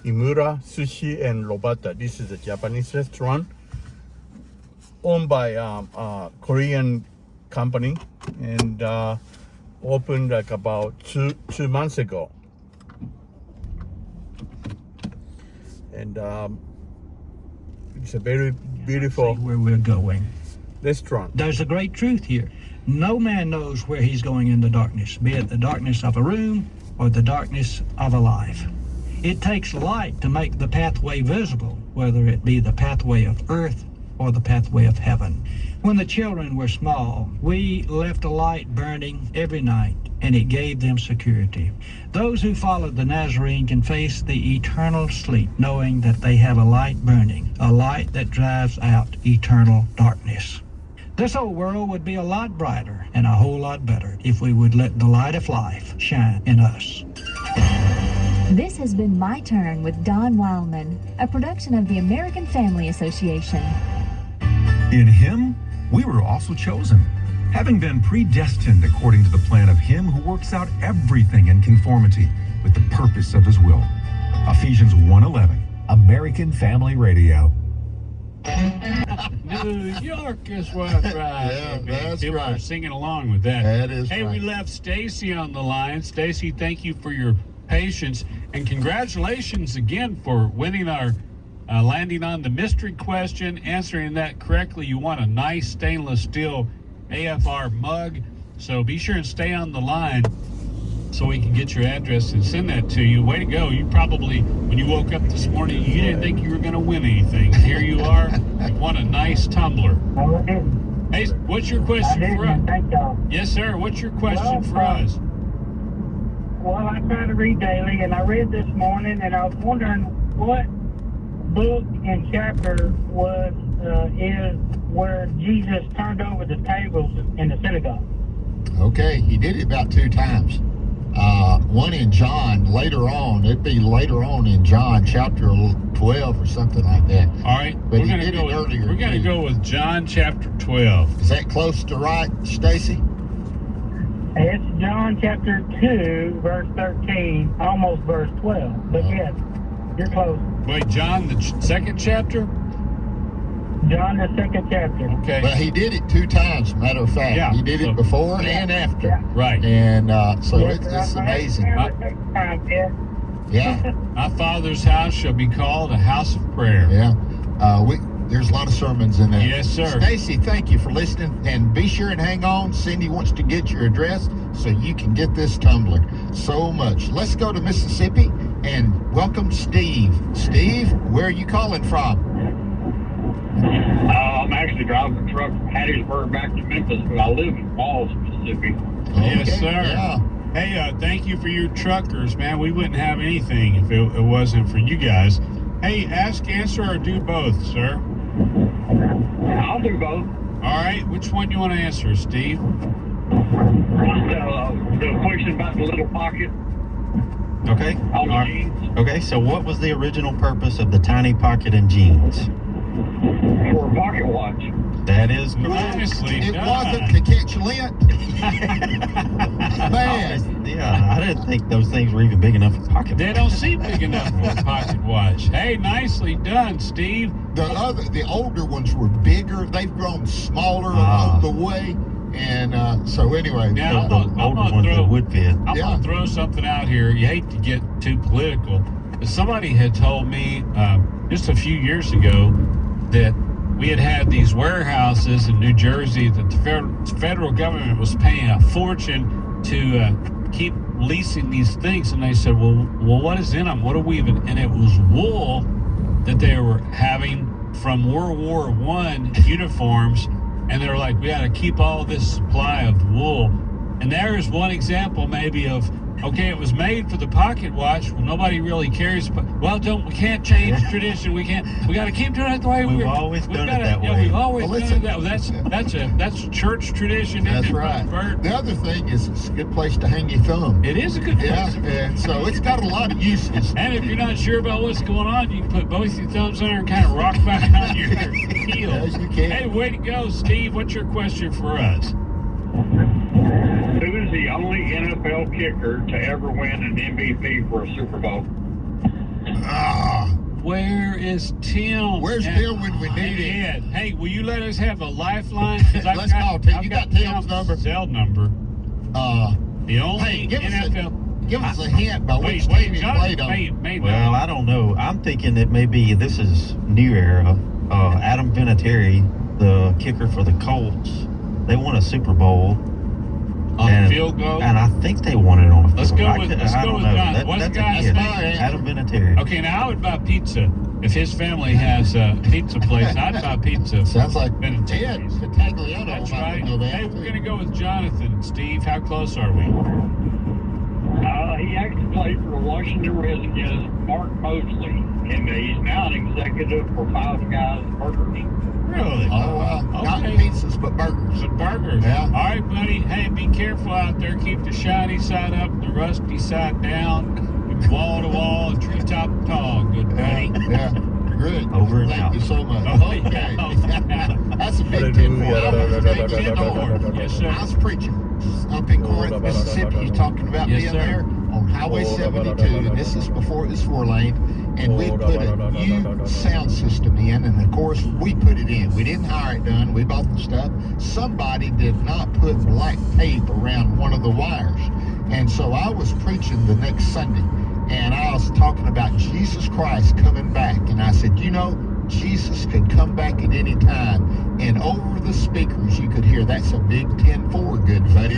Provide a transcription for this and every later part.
Imura Sushi and Robata. This is a Japanese restaurant owned by a Korean company, and opened like about two months ago. And it's a very beautiful where we're going. restaurant. There's a great truth here. No man knows where he's going in the darkness, be it the darkness of a room or the darkness of a life. It takes light to make the pathway visible, whether it be the pathway of earth or the pathway of heaven. When the children were small, we left a light burning every night, and it gave them security. Those who followed the Nazarene can face the eternal sleep, knowing that they have a light burning, a light that drives out eternal darkness. This old world would be a lot brighter and a whole lot better if we would let the light of life shine in us. This has been My Turn with Don Wildman, a production of the American Family Association. In Him, we were also chosen, having been predestined according to the plan of Him who works out everything in conformity with the purpose of His will. Ephesians 1:11. American Family Radio. New York is what, right? Yeah, that's People right. are singing along with that. That is Hey, right. we left Stacy on the line. Stacy, thank you for your patience, and congratulations again for winning our landing on the mystery question, answering that correctly. You want a nice stainless steel AFR mug, so be sure and stay on the line so we can get your address and send that to you. Way to go. You probably, when you woke up this morning, you didn't think you were going to win anything. Here you are. You won a nice tumbler. Hey, what's your question for us? Thank y'all. Yes, sir. What's your question for us? Well, I try to read daily, and I read this morning, and I was wondering what book and chapter is where Jesus turned over the tables in the synagogue. Okay, he did it about 2 times. One in John later on. It'd be later on in John chapter 12 or something like that. All right. But we're he gonna did go it earlier, We're going to too. go with John chapter 12. Is that close to right, Stacy? It's John chapter 2, verse 13, almost verse 12. But yes, you're close. Wait, John, the second chapter? John, the 2nd chapter. Okay. But he did it 2 times, matter of fact. Yeah, He did so- it before and after. Yeah. Right. And so Yes, it's I amazing. understand the second time, yeah. Yeah, My Father's house shall be called a house of prayer. yeah. There's a lot of sermons in there. Yes, sir. Stacy, thank you for listening. And be sure and hang on. Cindy wants to get your address so you can get this tumbler. So much. Let's go to Mississippi and welcome Steve. Steve, where are you calling from? I'm actually driving a truck from Hattiesburg back to Memphis, but I live in Falls, Mississippi. Yes, Okay, sir. Yeah. Hey, thank you for your truckers, man. We wouldn't have anything if it wasn't for you guys. Hey, ask, answer, or do both, sir. I'll do both. All right. Which one do you want to answer, Steve? The question about the little pocket Okay. on the jeans Okay, so what was the original purpose of the tiny pocket in jeans? for a pocket watch. That is Nicely It done. wasn't to catch lint. Man. Yeah, I didn't think those things were even big enough for pocket. They don't seem big enough for a pocket watch. Hey, nicely done, Steve. The older ones were bigger. They've grown smaller Ah. along the way. And so anyway. Now, The I'm older gonna ones throw- that would fit. I'm Yeah. going to throw something out here. You hate to get too political. But somebody had told me just a few years ago that we had these warehouses in New Jersey that the federal government was paying a fortune to keep leasing these things. And they said, well, what is in them? What are we even? And it was wool that they were having from World War I uniforms. And they were like, we got to keep all this supply of wool. And there's one example maybe of, okay, it was made for the pocket watch. Well, nobody really cares. But we can't change tradition. We got to keep doing it the way We've always done it that way. We've always Well, done it that way. That's a church tradition. That's isn't it, right. Bert? The other thing is it's a good place to hang your thumb. It is a good Yeah, place. and so it's got a lot of uses. And if you're not sure about what's going on, you can put both your thumbs there and kind of rock back on your heels. Yes, you can. Hey, way to go, Steve. What's your question for us? Who is the only NFL kicker to ever win an MVP for a Super Bowl? Ah, Where is Tim? Where's Tim when we need him? Ed, hey, will you let us have a lifeline? 'Cause Let's call Tim. I've You got got Tim's number? Cell number. The only Hey, give us NFL. give us a hint by which Wait, team he John, played on. may Well, know. I don't know. I'm thinking that maybe this is new era. Adam Vinatieri, the kicker for the Colts, they won a Super Bowl. On and, field goal. And I think they won it on a field Let's goal. go I with- could- let's I go don't with know. John. What's the that's a guy's kid. name? Adam Vinatieri. Okay, now I would buy pizza. If his family has a pizza place, I'd buy pizza. Sounds like Vinatieri. Ted Tagliano That's might right. know that. Hey, we're going to go with Jonathan. Steve, how close are we? He actually played for the Washington Redskins, Mark Mosley, and he's now an executive for Five Guys Burgers. Really? Oh, wow. Not Okay. pizzas, but burgers. Some burgers. Yeah. All right, buddy. Hey, be careful out there. Keep the shiny side up, the rusty side down, wall to wall, treetop tall. Good buddy. Yeah. Good. Over and Thank out. you so much. Oh, Okay. yeah. That's a big Hallelujah. 10-4. Yes, sir. I was preaching up in Corinth, Mississippi. He's talking about Yes, being sir. there on Highway 72, and this is before it was 4-lane. And we put a new sound system in, and of course we put it in. We didn't hire it done. We bought the stuff. Somebody did not put black tape around one of the wires, and so I was preaching the next Sunday, and I was talking about Jesus Christ coming back, and I said, you know, Jesus could come back at any time, and over the speakers you could hear, that's a big 10-4, good buddy.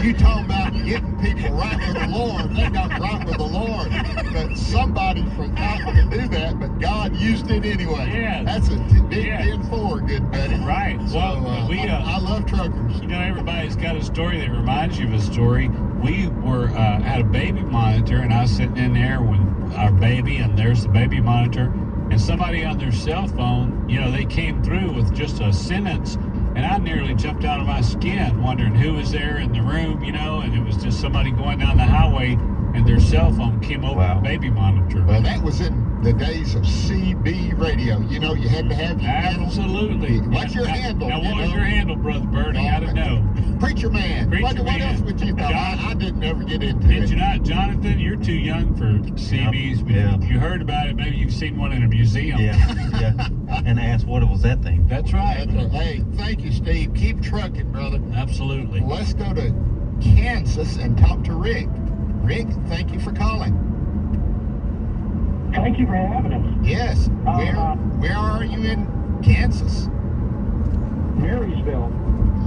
You talking about getting people right with the Lord, they got right with the Lord, but somebody forgot to do that, but God used it anyway. Yes. That's a big Yes. 10-4, good buddy. Right. So, Well, I love truckers. You know, everybody's got a story that reminds you of a story. We were had a baby monitor, and I was sitting in there with our baby, and there's the baby monitor, and somebody on their cell phone, you know, they came through with just a sentence, and I nearly jumped out of my skin, wondering who was there in the room, you know, and it was just somebody going down the highway, and their cell phone came over the baby monitor. Well, that was in the days of CB radio. You know, you had to have your handle. Absolutely. What's your handle? Now, you what was know? your handle, Brother Bird? I got to know. Preacher man. What Man. else would you thought? John- I didn't ever get into Did it. you not, Jonathan? You're too young for CBs, but Yeah. you heard about it. Maybe you've seen one in a museum. Yeah. And asked what was that thing. That's right. Hey, thank you, Steve. Keep trucking, brother. Absolutely. Let's go to Kansas and talk to Rick. Rick, thank you for calling. Thank you for having us. Yes. Where are you in Kansas? Marysville.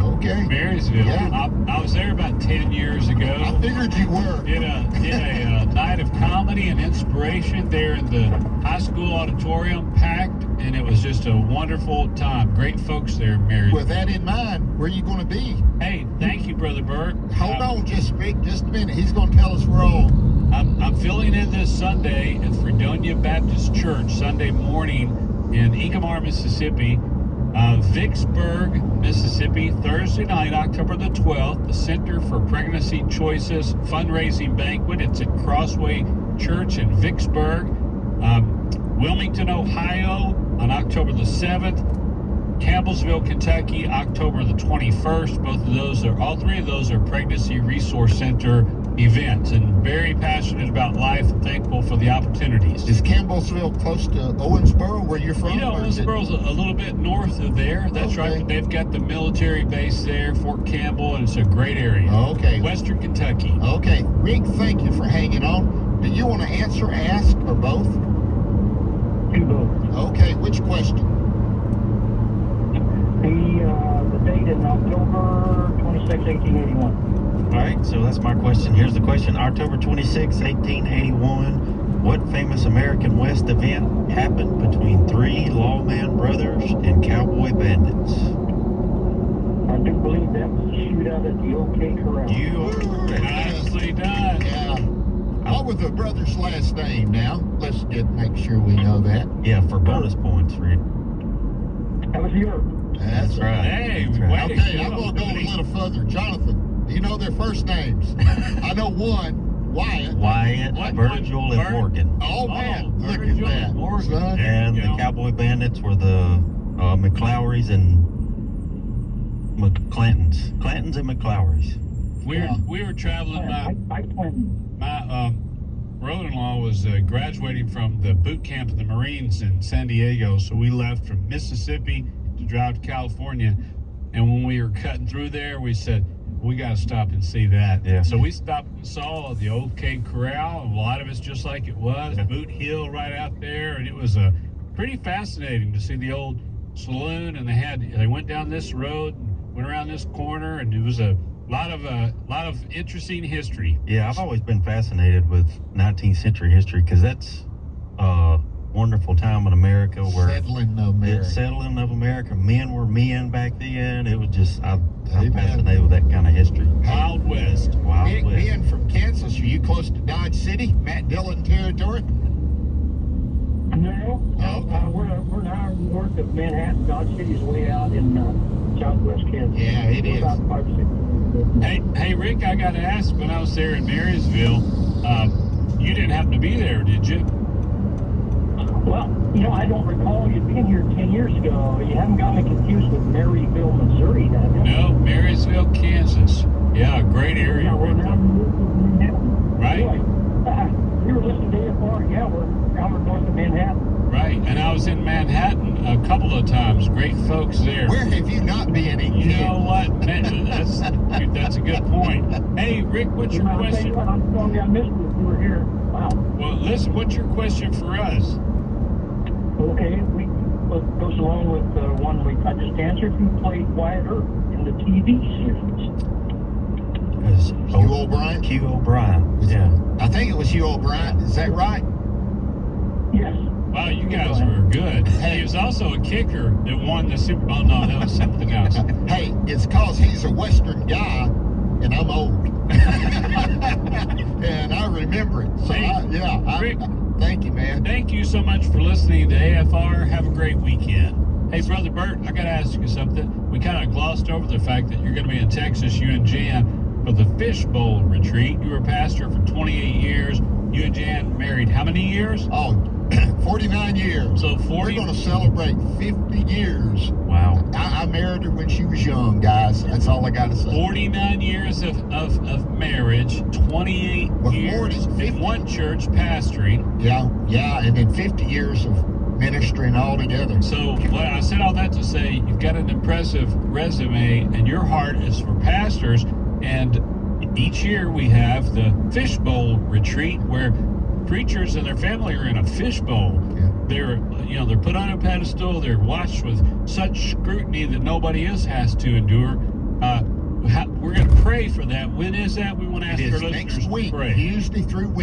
Okay. Marysville. Yeah. I was there about 10 years ago. I figured you were. Did a night of comedy and inspiration there in the high school auditorium, packed, and it was just a wonderful time. Great folks there in Marysville. With that in mind, where are you going to be? Hey, thank you, Brother Bert. Hold on Rick, just a minute. He's going to tell us we're on. I'm filling in this Sunday at Fredonia Baptist Church, Sunday morning in Ekamar, Mississippi. Vicksburg, Mississippi, Thursday night, October the 12th, the Center for Pregnancy Choices fundraising banquet. It's at Crossway Church in Vicksburg. Wilmington, Ohio on October the 7th. Campbellsville, Kentucky, October the 21st. All three of those are Pregnancy Resource Center events, and very passionate about life and thankful for the opportunities. Is Campbellsville close to Owensboro, where you're from? You know, or is it- Owensboro's a little bit north of there. That's right. Okay. But they've got the military base there, Fort Campbell, and it's a great area. Okay. Western Kentucky. Okay. Rick, thank you for hanging on. Do you want to answer, ask, or both? Do both. Okay. Which question? The date is October 26, 1881. All right, so that's my question. Here's the question. October 26, 1881, what famous American West event happened between three lawman brothers and cowboy bandits? I do believe that was a shootout at the OK Corral. You are correct. Nicely done. Yeah. What was the brother's last name now? Let's make sure we know that. Yeah, for bonus points, Rick. That was yours. That's right. Hey, That's right. way to Okay, go, I'm going to go a buddy. little further. Jonathan, do you know their first names? I know one, Wyatt. Wyatt, Virgil, and Bert. Morgan. Oh, man, look Virgil at that. and Morgan. Son. And you the go. cowboy bandits were the McClowrys and Clantons and McClowrys. We were traveling. I My brother-in-law was was graduating from the boot camp of the Marines in San Diego. So we left from Mississippi to drive to California. And when we were cutting through there, we said, we got to stop and see that. Yeah. So we stopped and saw the old Cade Corral. A lot of it's just like it was. Boot Hill right out there. And it was pretty fascinating to see the old saloon. And they went down this road, went around this corner, and it was a lot of interesting history. Yeah, I've always been fascinated with 19th century history because that's a wonderful time in America where Settling America. settling of America. Men were men back then. It was just I'm Amen. fascinated with that kind of history. Wild West. Wild Nick, West. being from Kansas, are you close to Dodge City, Matt Dillon territory? No, we're an hour north of Manhattan. Dodge City's way out in southwest Kansas. Yeah, it We're is. about 5 or 6. Hey, Rick, I got to ask, when I was there in Marysville, you didn't happen to be there, did you? Well, I don't recall you being here 10 years ago. You haven't got me confused with Maryville, Missouri, have you? No, Marysville, Kansas. Yeah, great area. Yeah, we're now Right? You were listening to AFR. Yeah, we're an hour north of Manhattan. Right. And I was in Manhattan a couple of times. Great folks there. Where have you not been in You years? know what? Man, that's a good point. Hey, Rick, what's your I'll tell you question? what, I'm sorry I missed it. You were here. Wow. Well, listen, what's your question for us? Okay, what goes along with the one I just answered. Who played Wyatt Earp in the TV series? Hugh O'Brien? Hugh O'Brien. Yeah. I think it was Hugh O'Brien. Is that right? Yes. Wow, you guys were good. He was also a kicker that won the Super Bowl. No, that was something else. Hey, it's cause he's a Western guy, and I'm old. And I remember it. So, Hey, Rick. Thank you, man. Thank you so much for listening to AFR. Have a great weekend. Hey, Brother Bert, I got to ask you something. We kind of glossed over the fact that you're going to be in Texas, you and Jan, for the Fishbowl Retreat. You were pastor for 28 years. You and Jan married how many years? Oh, 49 years. So We're 40. going to celebrate 50 years. Wow. I married her when she was young, guys. That's all I got to say. 49 years of marriage, 28 Well, years 40, 50. in one church pastoring. Yeah, and then 50 years of ministering all together. So well, I said all that to say you've got an impressive resume, and your heart is for pastors. And each year we have the Fishbowl Retreat, where preachers and their family are in a fishbowl. Yeah. They're put on a pedestal. They're watched with such scrutiny that nobody else has to endure. We're going to pray for that. When is that? We want to ask It our is listeners next week, to pray. Tuesday through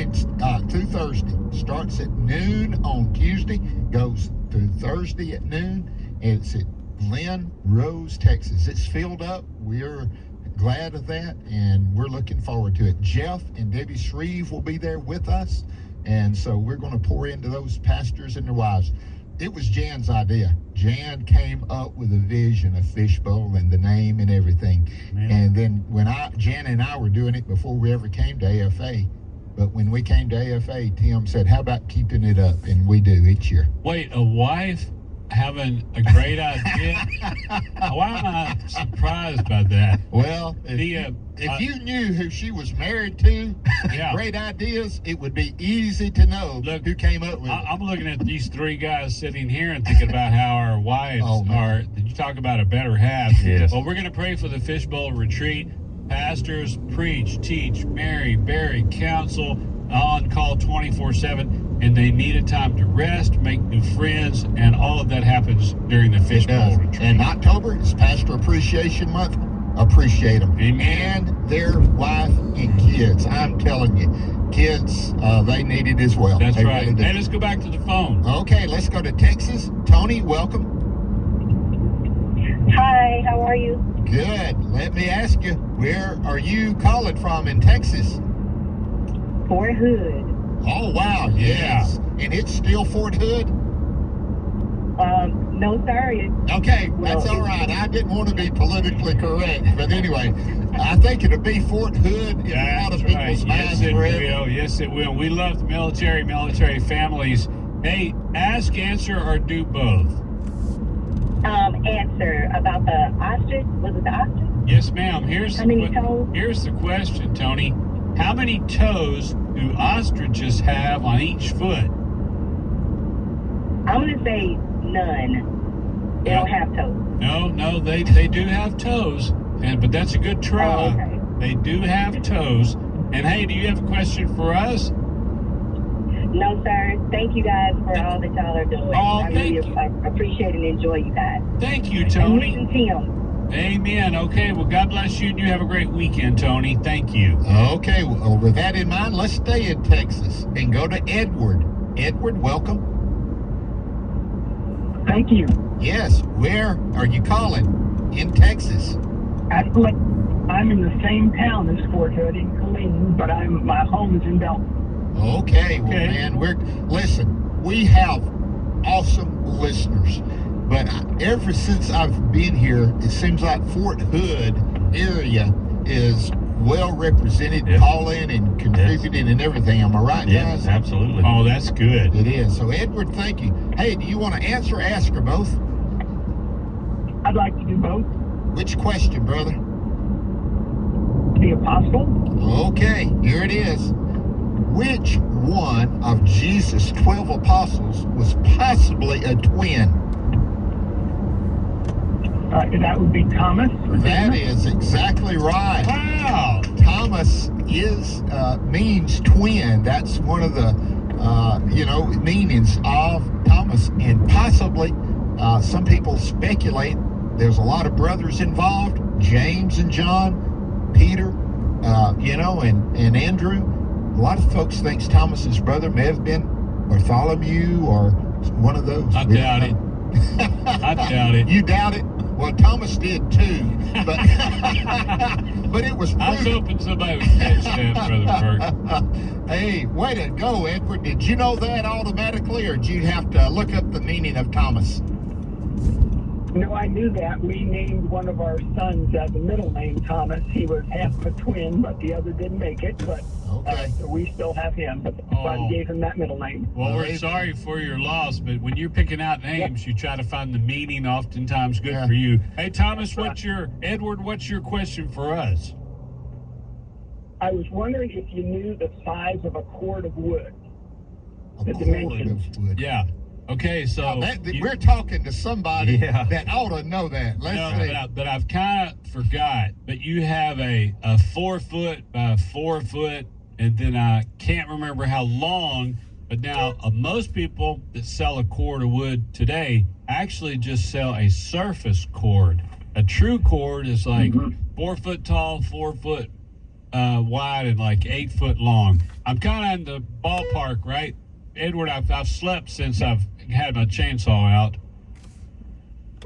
Thursday. Starts at noon on Tuesday, goes through Thursday at noon, and it's at Glen Rose, Texas. It's filled up. We're glad of that, and we're looking forward to it. Jeff and Debbie Shreve will be there with us, and so we're going to pour into those pastors and their wives. It was Jan's idea. Jan came up with a vision of Fishbowl and the name and everything. Man. And then when Jan and I were doing it before we ever came to AFA, but when we came to AFA, Tim said, how about keeping it up? And we do each year. Wait, a wife having a great idea? Why am I surprised by that? Well, if you knew who she was married to, Yeah. great ideas, it would be easy to know Look, who came up with it. I'm looking at these three guys sitting here and thinking about how our wives Oh, man. are. Did you talk about a better half? Yes. Well, we're going to pray for the Fishbowl Retreat. Pastors preach, teach, marry, bury, counsel, on call 24/7, and they need a time to rest, make new friends, and all of that happens during the It Fishbowl does. Retreat. And October is Pastor Appreciation Month. Appreciate them. Amen. And their wife and kids. I'm telling you, kids, they need it as well. That's They right. really do. Hey, let's go back to the phone. Okay, let's go to Texas. Tony, welcome. Hi, how are you? Good. Let me ask you, where are you calling from in Texas? Fort Hood. Oh, wow. Yes. And it's still Fort Hood? No, sir. Okay, that's Well, all right. I didn't want to be politically correct. But anyway, I think it'll be Fort Hood in a lot of That's people's right. minds Yes, it forever. will. Yes, it will. We love the military families. Hey, ask, answer, or do both. Answer about the ostrich. Was it the ostrich? Yes, ma'am. How many toes? Here's the question, Tony. How many toes do do ostriches have on each foot? I'm going to say none. They don't have toes. No, they do have toes, but that's a good try. Oh, okay. They do have toes. And hey, do you have a question for us? No, sir. Thank you guys for all that y'all are doing. Oh, I thank really you. appreciate and enjoy you guys. Thank you, And Tony. listen to him. Amen. Okay, well, God bless you, and you have a great weekend, Tony. Thank you. Okay, well, with that in mind, let's stay in Texas and go to Edward. Edward, welcome. Thank you. Yes, where are you calling? In Texas. Actually, I'm in the same town as Fort Hood in Killeen, but my home is in Belton. Okay, well, Okay. man, listen, we have awesome listeners, but ever since I've been here, it seems like Fort Hood area is well represented, Yeah. calling and contributing and everything. Am I right, Yeah, guys? absolutely. Oh, that's good. It is. So, Edward, thank you. Hey, do you want to answer or ask or both? I'd like to do both. Which question, brother? The apostle. Okay, here it is. Which one of Jesus' 12 apostles was possibly a twin? That would be Thomas. That is exactly right. Wow. Thomas means twin. That's one of the meanings of Thomas, and possibly some people speculate there's a lot of brothers involved: James and John, Peter, and Andrew. A lot of folks thinks Thomas's brother may have been Bartholomew or one of those. I doubt it. I doubt it. You doubt it? Well, Thomas did too, but but it was. I was hoping somebody would catch that, Brother Burke. Hey, way to go, Edward. Did you know that automatically, or did you have to look up the meaning of Thomas? No, I knew that. We named one of our sons the middle name Thomas. He was half of a twin, but the other didn't make it. But Okay. so we still have him. But I Oh. gave him that middle name. Well, we're Amen. sorry for your loss, but when you're picking out names, you try to find the meaning. Oftentimes, good Yeah. for you. Hey, Thomas, what's your question for us? I was wondering if you knew the size of a cord of wood. A The cord dimensions. of wood. Yeah. Okay, so We're talking to somebody Yeah. that ought to know that. Let's no, see. but I've kind of forgot. But you have a 4 foot by 4 foot, and then I can't remember how long. But now most people that sell a cord of wood today actually just sell a surface cord. A true cord is like 4 foot tall, 4 foot wide, and like 8 foot long. I'm kind of in the ballpark, right? Edward, I've slept since I've had my chainsaw out.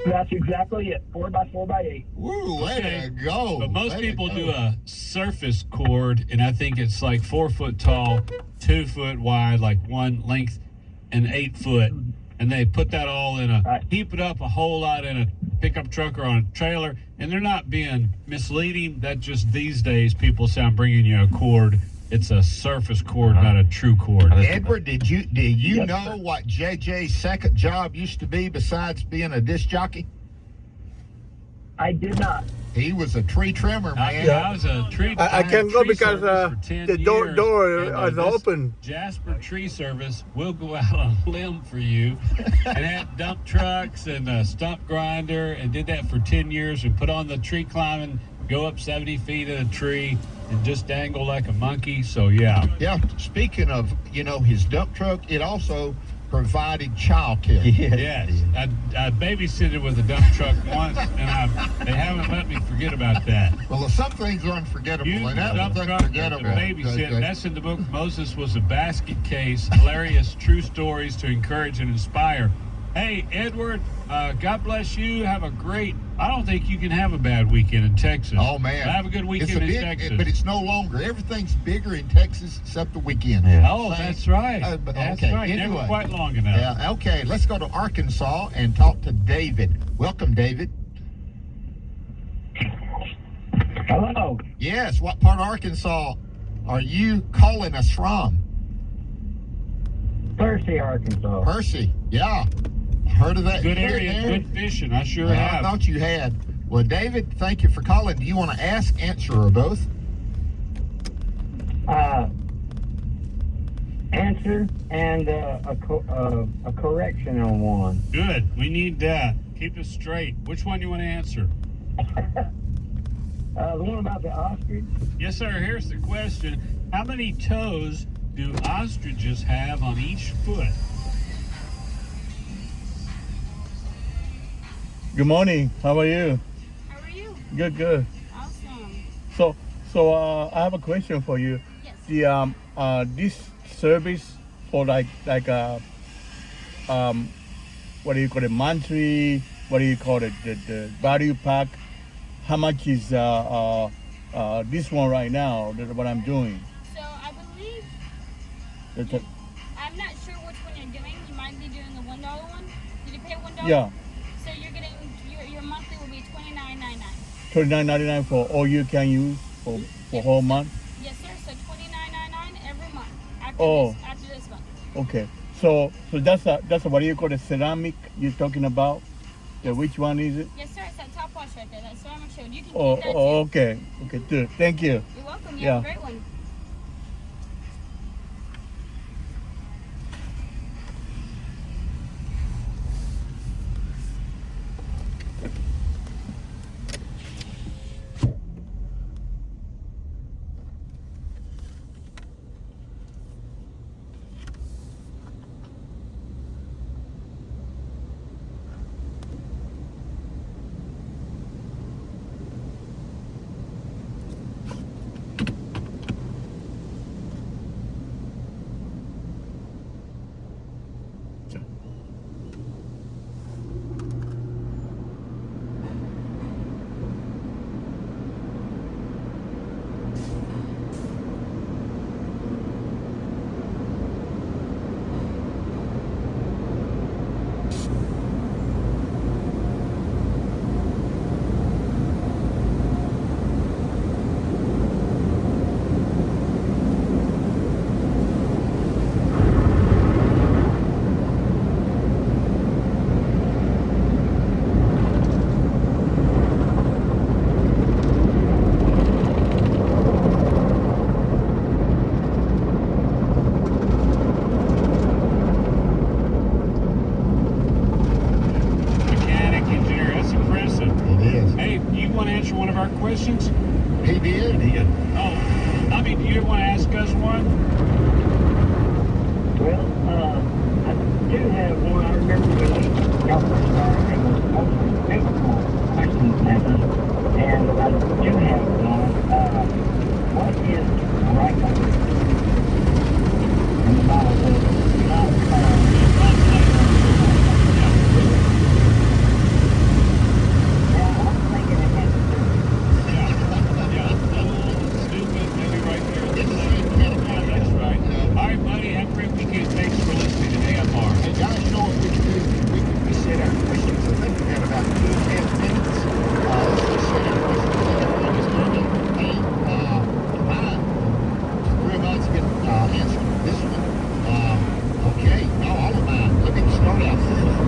That's exactly it. 4 by 4 by 8. Woo, way Okay. to go. But most Way to people go. do a surface cord, and I think it's like 4 foot tall, 2 foot wide, like one length, and 8 foot. And they put that all in heap it up a whole lot in a pickup truck or on a trailer. And they're not being misleading. That just these days people say, I'm bringing you a cord. It's a surface cord, not a true cord. Edward, did you know what JJ's second job used to be besides being a disc jockey? I did not. He was a tree trimmer, man. I was a tree. I had can't go tree because service for 10 the door years, and, is this open. Jasper Tree Service will go out on a limb for you, and had dump trucks and a stump grinder, and did that for 10 years, and put on the tree climbing, go up 70 feet in a tree, and just dangle like a monkey. So yeah. Yeah, speaking of, his dump truck, it also provided childcare. Yes, I babysitted with a dump truck once, and they haven't let me forget about that. Well, some things are unforgettable, You and that dump was truck unforgettable. babysit. That's in the book. Moses was a basket case. Hilarious true stories to encourage and inspire. Hey, Edward, God bless you. Have a great. I don't think you can have a bad weekend in Texas. Oh, man. Have a good weekend in Texas. But it's no longer. Everything's bigger in Texas except the weekend. Yeah. Oh, that's right. That's okay, right. anyway. Never quite long enough. Yeah, okay, let's go to Arkansas and talk to David. Welcome, David. Hello. Yes, what part of Arkansas are you calling us from? Percy, Arkansas. Percy, yeah. Heard of that? Good Here area, and there? good fishing. I sure Well, I have. thought you had. Well, David, thank you for calling. Do you want to ask, answer, or both? answer and a correction on one. Good. We need that. Keep it straight. Which one you want to answer? The one about the ostrich. Yes, sir. Here's the question. How many toes do ostriches have on each foot? Good morning. How are you? How are you? Good, good. Awesome. So I have a question for you. Yes. The this service for like what do you call it, monthly? What do you call it? The value pack. How much is this one right now? What I'm doing? So I believe I'm not sure which one you're doing. You might be doing the $1 one. Did you pay $1? Yeah, So you're getting your monthly will be $29.99. $29.99 for all you can use for whole month. Yes, sir. So $29.99 every month after this month. Okay. So that's what do you call the ceramic you're talking about? Which one is it? Yes, sir. It's that top wash right there. That's ceramic shield. You can keep Oh, that too. okay. Okay, good. Thank you. You're welcome. You Yeah. have a great one. Mechanic, engineer. That's impressive. It is. Hey, you want to answer one of our questions? He did. Oh, I mean, do you want to ask us one? Well, I do have one. I remember when y'all first started, it was mostly biblical questions and answers. And I do have one. What is Rachel? In the Bible says, not yeah, I'm thinking it has to do. Stupid, maybe right there. It's the same kind of Yeah, that's right. All right, buddy. Have a great weekend. Thanks for listening to AFR. And guys, you know what we can do? We can reset our questions. I think we got about 2 or 10 minutes. Let's reset our questions. Hey, mine. We're about to get answered this one. Okay, no, all of mine. Let me start out.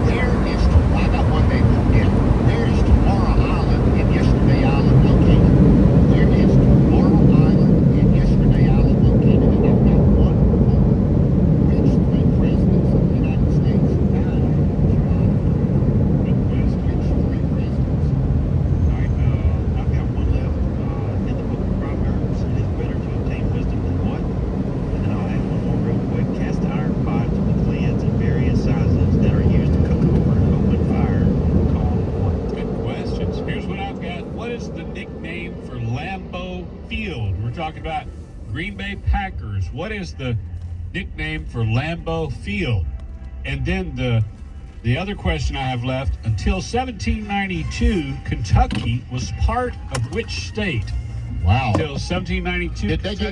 Where is, I got one name. Yeah. Where is Tomorrow Island and Yesterday Island located? Where is Tomorrow Island and Yesterday Island located? And I've got one more. Which 3 presidents of the United States died on Tomorrow Island? Which 3 presidents? All right, I've got one left. In the book of Proverbs, it is better to obtain wisdom than what? And then I'll add one more real quick. Cast iron pots with lids in various sizes that are used to cook over an open fire. Called what? Good questions. Here's what I've got. What is the nickname for Lambeau Field? We're talking about Green Bay Packers. What is the nickname for Lambeau Field? And then the other question I have left, until 1792, Kentucky was part of which state? Wow. Until 1792, Did they get